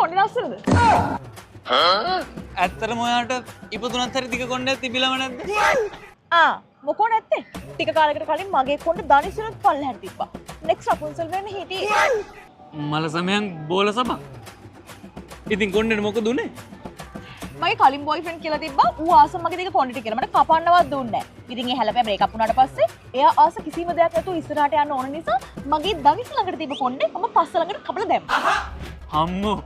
කොණ්ඩේ ලස්සනද? ඇත්තටම ඔයාට ඉපදුනත් හරි දිග කොණ්ඩයක් තිබිලම නැද්ද? මොකෝ නැත්තේ? ටික කාලයකට කලින් මගේ කොණ්ඩේ දනිස්සුනත් පල්ලෙහාට තිබ්බා. නෙක්ස්ට් රපුන්සල් වෙන්න හිටියේ. මල සමයන් බෝල සබා. ඉතින් කොණ්ඩේට මොකද උනේ? මගේ කලින් බොයිෆ්‍රෙන්ඩ් කියලා තිබ්බා. ඌ ආස මගේ දිග කොණ්ඩේට කියලා. මට කපන්නවත් දුන්නේ නැහැ. ඉතින් ඒ හැලපෑ බ්‍රේක් අප් වුණාට පස්සේ එයා ආස කිසිම දෙයක් නැතුව ඉස්සරහට යන්න ඕන නිසා මගේ දනිස්ස ළඟට තිබ්බ කොණ්ඩේ මම පස්ස ළඟට කපලා දැම්මා. අම්මෝ.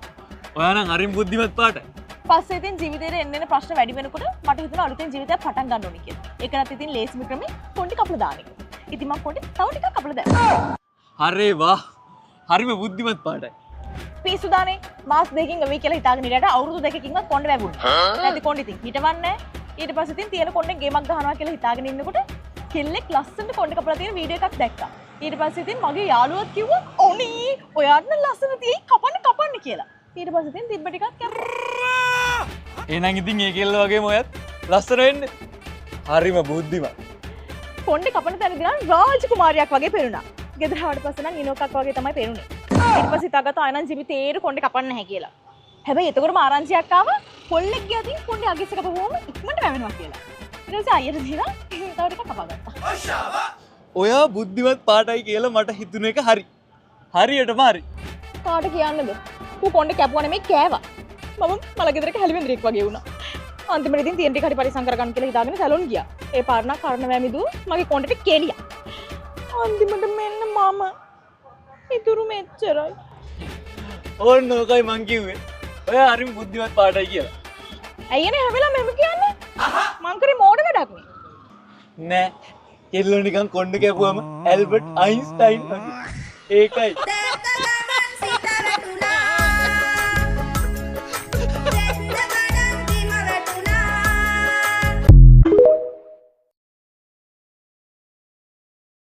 ඔයා නම් හරිම බුද්ධිමත් පාටයි. පස්සේ ඉතින් ජීවිතේට එන්න එන ප්‍රශ්න වැඩි වෙනකොට මට හිතුණා අලුතෙන් ජීවිතයක් පටන් ගන්න ඕනේ කියලා. ඒකනත් ඉතින් ලේසිම ක්‍රමේ කොණ්ඩේ කපලා දාන එක. ඉතින් මම කොණ්ඩේ තව ටිකක් කපලා දැම්මා. හරේ වාහ්. හරිම බුද්ධිමත් පාටයි. පිස්සු දානේ මාස් දෙකකින් වෙයි කියලා හිතාගෙන ඉරට අවුරුදු දෙකකින්වත් කොණ්ඩේ වැවුණා. නැති කොණ්ඩේ ඉතින් හිටවන්නේ නැහැ. ඊට පස්සේ ඉතින් තියෙන කොණ්ඩේ ගේමක් ගහනවා කියලා හිතාගෙන ඉන්නකොට කෙල්ලෙක් ලස්සනට කොණ්ඩේ කපලා තියෙන වීඩියෝ එකක් දැක්කා. ඊට පස්සේ ඉතින් මගේ යාළුවත් කිව්වා "ඔනී ඔයාට නම් ලස්සන තියෙයි කපන්න" කියලා. ඊට පස්සේ ඉතින් තිබ්බ ටිකක් කැපුවා. එහෙනම් ඉතින් ඒ කෙල්ල වගේම ඔයත් ලස්සන වෙන්න. හරිම බුද්ධිමත්. කොණ්ඩේ කපන තැනදී නම් රාජකුමාරියක් වගේ පෙරුණා. ගෙදර ආවට පස්සේ නම් ඉනෝකක් වගේ තමයි පෙරුනේ. ඊට පස්සේ හිතාගත්තා ආයෙත් ජීවිතේට කොණ්ඩේ කපන්න නැහැ කියලා. හැබැයි එතකොටම ආරංචියක් ආවා කොල්ලෙක් ගියදී කොණ්ඩේ අගිස්ස කපුවම ඉක්මනට වැවෙනවා කියලා. ඊට පස්සේ අයියට දීලා තව ටිකක් කපා ගත්තා. ඔයා බුද්ධිමත් පාටයි කියලා මට හිතුන එක හරි. හරියටම හරි. කාට කියන්නද? ඌ කොණ්ඩේ කැපුවා නෙමෙයි කෑවා. මම මල ගෙදරක හැලිවෙන්දරෙක් වගේ වුණා. අන්තිමට ඉතින් තියෙන ටික හරි පරිසම් කරගන්න කියලා හිතාගෙන සැලොන් ගියා. ඒ පාරණා කරන වැමිදුව මගේ කොණ්ඩේට කෙලියා. අන්තිමට මෙන්න මම ඉතුරු මෙච්චරයි. ඕන්න ඔකයි මං කිව්වේ. ඔයා හරිම බුද්ධිමත් පාටයි කියලා. ඇයිනේ හැබැයි මම කියන්නේ? මං කරේ මෝඩ වැඩක් නේ. නෑ. කෙල්ලෝ නිකන් කොණ්ඩේ කැපුවම ඇල්බර්ට් අයින්ස්ටයින් වගේ. ඒකයි.